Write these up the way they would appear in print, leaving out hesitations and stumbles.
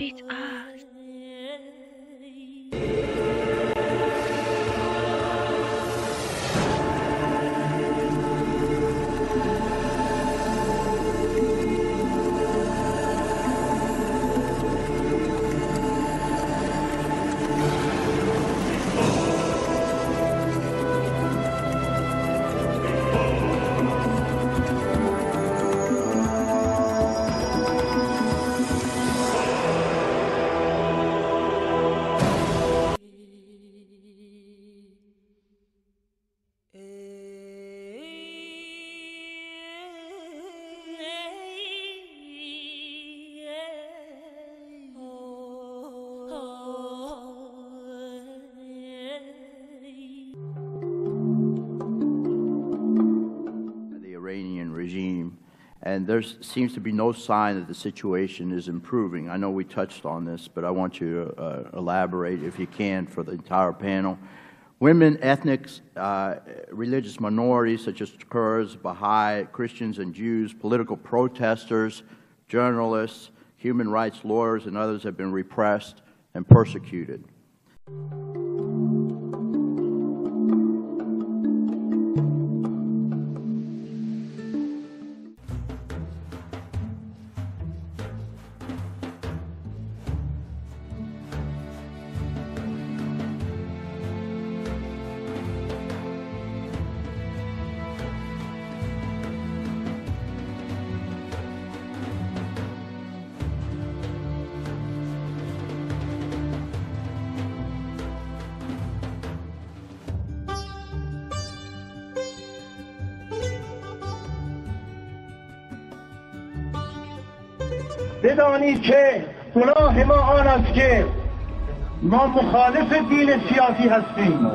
beat us. Regime, and there seems to be no sign that the situation is improving. I know we touched on this, but I want you to elaborate, if you can, for the entire panel. Women, ethnics, religious minorities such as Kurds, Baha'i, Christians, and Jews, political protesters, journalists, human rights lawyers, and others have been repressed and persecuted. بدانید که گناه ما آن است که ما مخالف دین سیاسی هستیم.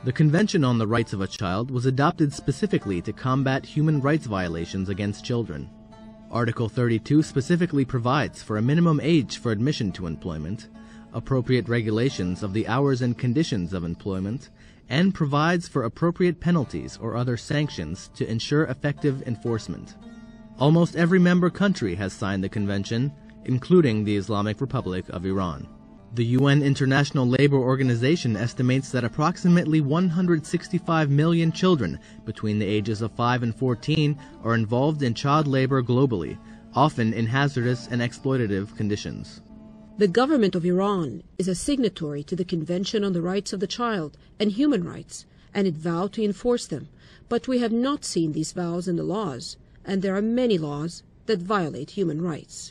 The Convention on the Rights of a Child was adopted specifically to combat human rights violations against children. Article 32 specifically provides for a minimum age for admission to employment, appropriate regulations of the hours and conditions of employment, and provides for appropriate penalties or other sanctions to ensure effective enforcement. Almost every member country has signed the convention, including the Islamic Republic of Iran. The UN International Labour Organization estimates that approximately 165 million children between the ages of 5 and 14 are involved in child labor globally, often in hazardous and exploitative conditions. The government of Iran is a signatory to the Convention on the Rights of the Child and Human Rights, and it vowed to enforce them. But we have not seen these vows in the laws, and there are many laws that violate human rights.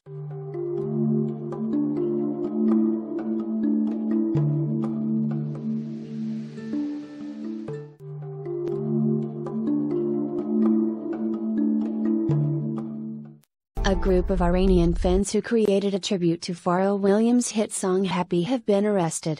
A group of Iranian fans who created a tribute to Pharrell Williams' hit song Happy have been arrested.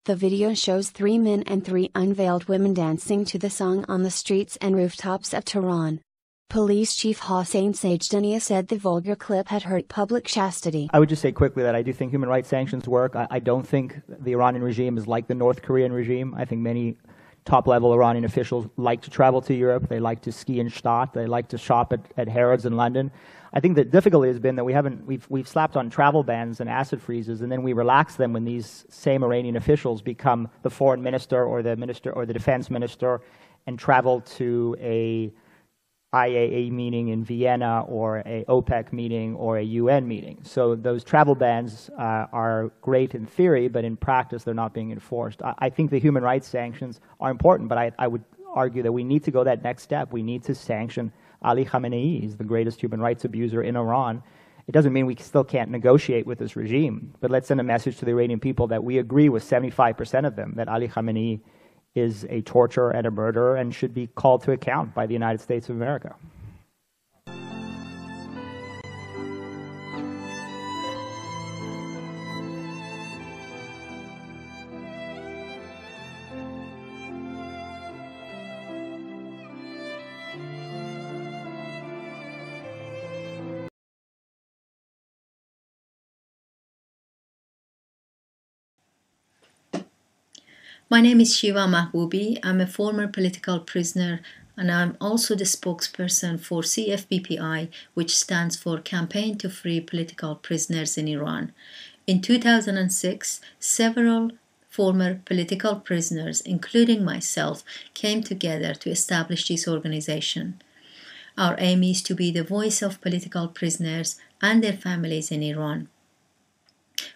The video shows 3 men and 3 unveiled women dancing to the song on the streets and rooftops of Tehran. Police Chief Hossein Sajdania said the vulgar clip had hurt public chastity. I would just say quickly that I do think human rights sanctions work. I don't think the Iranian regime is like the North Korean regime. I think many top-level Iranian officials like to travel to Europe. They like to ski in Stad. They like to shop at Harrods in London. I think the difficulty has been that we've slapped on travel bans and acid freezes, and then we relax them when these same Iranian officials become the foreign minister or the defense minister and travel to a IAEA meeting in Vienna or a OPEC meeting or a UN meeting. So those travel bans are great in theory, but in practice they're not being enforced. I think the human rights sanctions are important, but I would argue that we need to go that next step. We need to sanction Ali Khamenei. He's the greatest human rights abuser in Iran. It doesn't mean we still can't negotiate with this regime, but let's send a message to the Iranian people that we agree with 75% of them that Ali Khamenei is a torturer and a murderer and should be called to account by the United States of America. My name is Shiva Mahboubi. I'm a former political prisoner, and I'm also the spokesperson for CFPPI, which stands for Campaign to Free Political Prisoners in Iran. In 2006, several former political prisoners, including myself, came together to establish this organization. Our aim is to be the voice of political prisoners and their families in Iran.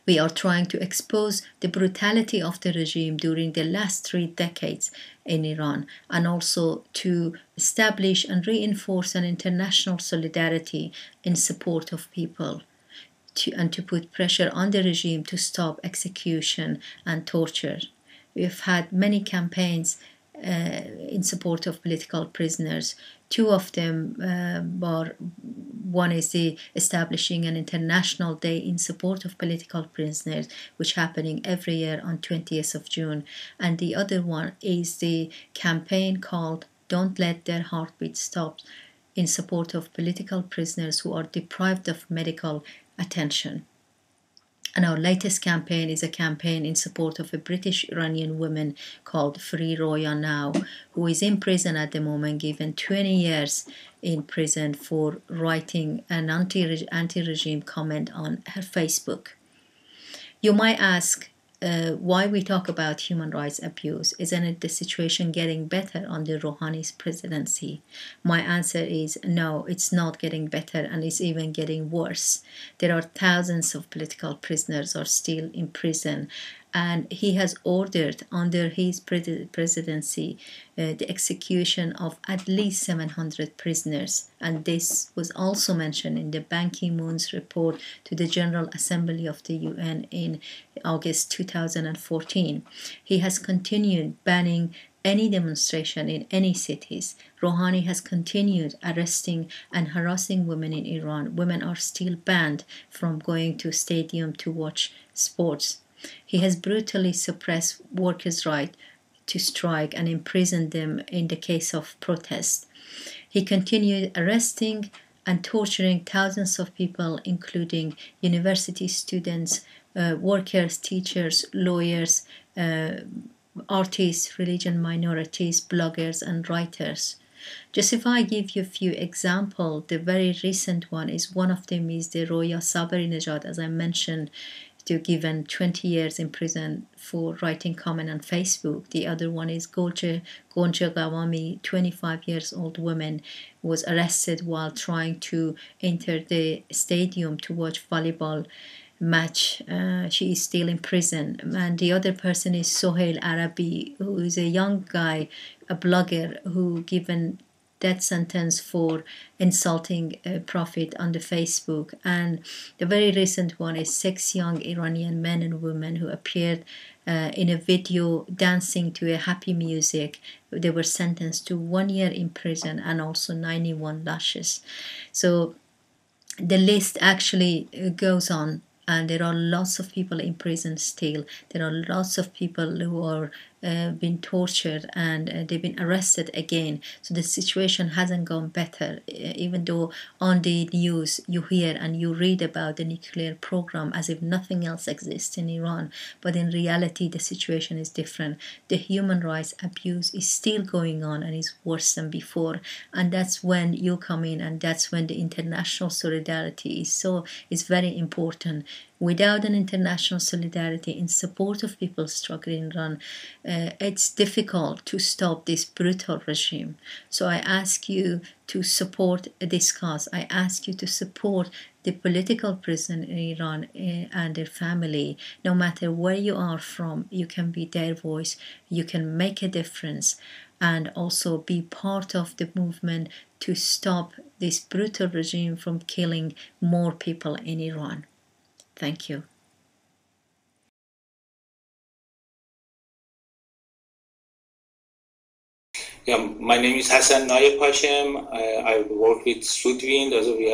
We are trying to expose the brutality of the regime during the last 3 decades in Iran, and also to establish and reinforce an international solidarity in support of people, and to put pressure on the regime to stop execution and torture. We have had many campaigns in support of political prisoners. 2 of them one is the establishing an international day in support of political prisoners, which happening every year on 20th of June. And the other one is the campaign called Don't Let Their Heartbeat Stop, in support of political prisoners who are deprived of medical attention. And our latest campaign is a campaign in support of a British Iranian woman called Free Roya Now, who is in prison at the moment, given 20 years in prison for writing an anti-regime comment on her Facebook. You might ask why we talk about human rights abuse. Isn't it the situation getting better under Rouhani's presidency? My answer is no, it's not getting better, and it's even getting worse. There are thousands of political prisoners are still in prison, and he has ordered under his presidency the execution of at least 700 prisoners. And this was also mentioned in the Ban Ki-moon's report to the General Assembly of the UN in August 2014. He has continued banning any demonstration in any cities. Rouhani has continued arresting and harassing women in Iran. Women are still banned from going to stadium to watch sports. He has brutally suppressed workers' right to strike and imprison them in the case of protest. He continued arresting and torturing thousands of people, including university students, workers, teachers, lawyers, artists, religion minorities, bloggers, and writers. Just if I give you a few examples, the very recent one is one of them is the Roya Sabari-Nejad, as I mentioned, to given 20 years in prison for writing comment on Facebook. The other one is Gonja Gawami, 25 years old woman, was arrested while trying to enter the stadium to watch volleyball match. She is still in prison. And the other person is Sohail Arabi, who is a young guy, a blogger, who given death sentence for insulting a prophet on the Facebook. And the very recent one is 6 young Iranian men and women who appeared in a video dancing to a happy music. They were sentenced to 1 year in prison and also 91 lashes. So the list actually goes on. And there are lots of people in prison still. There are lots of people who are been tortured and they've been arrested again. So the situation hasn't gone better, even though on the news you hear and you read about the nuclear program as if nothing else exists in Iran. But in reality, the situation is different. The human rights abuse is still going on and is worse than before. And that's when you come in, and that's when the international solidarity is very important. Without an international solidarity in support of people struggling in Iran, it's difficult to stop this brutal regime. So I ask you to support this cause. I ask you to support the political prisoner in Iran and their family. No matter where you are from, you can be their voice. You can make a difference and also be part of the movement to stop this brutal regime from killing more people in Iran. Thank you. Yeah, my name is Hassan Nayeb Hashem. I work with Sudwind. We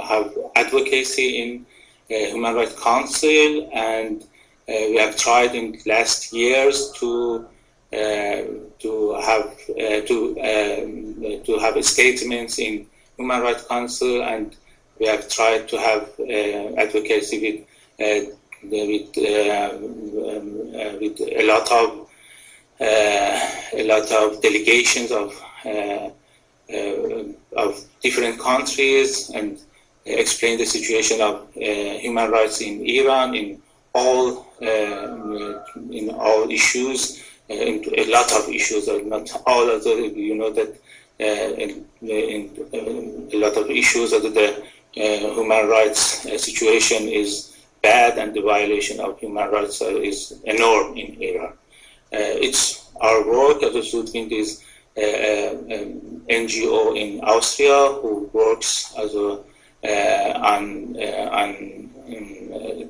have advocacy in Human Rights Council, and we have tried in last years to have statements in Human Rights Council, and we have tried to have advocacy with a lot of delegations of different countries, and explain the situation of human rights in Iran in all issues, a lot of issues, not all of the, you know that in a lot of issues that the human rights situation is bad, and the violation of human rights is enormous in Iran. It's our work as a Sudwind is an NGO in Austria who works as on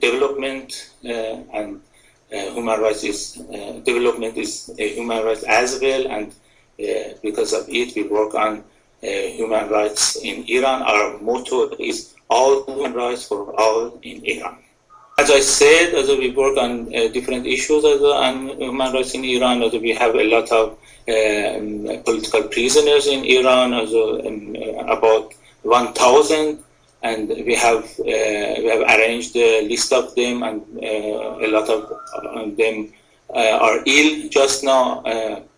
development, and human rights is development is human rights as well, and because of it we work on human rights in Iran. Our motto is all human rights for all in Iran. As I said, we work on different issues on human rights in Iran. We have a lot of political prisoners in Iran, about 1,000, and we have arranged a list of them, and a lot of them are ill just now.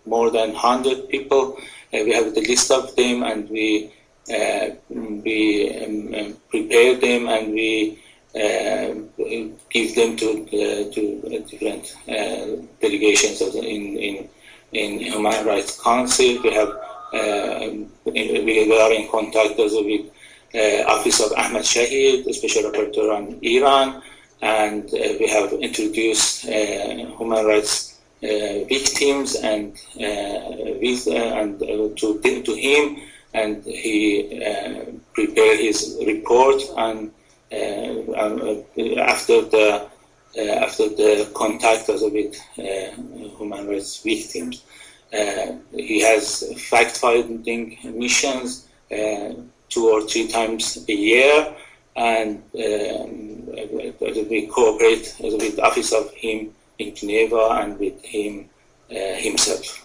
More than 100 people. We have the list of them, and we prepare them, and we give them to different delegations in Human Rights Council. We have we are in contact also with Office of Ahmad Shahid, the Special Rapporteur on Iran, and we have introduced human rights victims and to him, and he prepared his report, and after the contact also with human rights victims, he has fact-finding missions 2 or 3 times a year, and we cooperate with the office of him in Geneva and with him himself.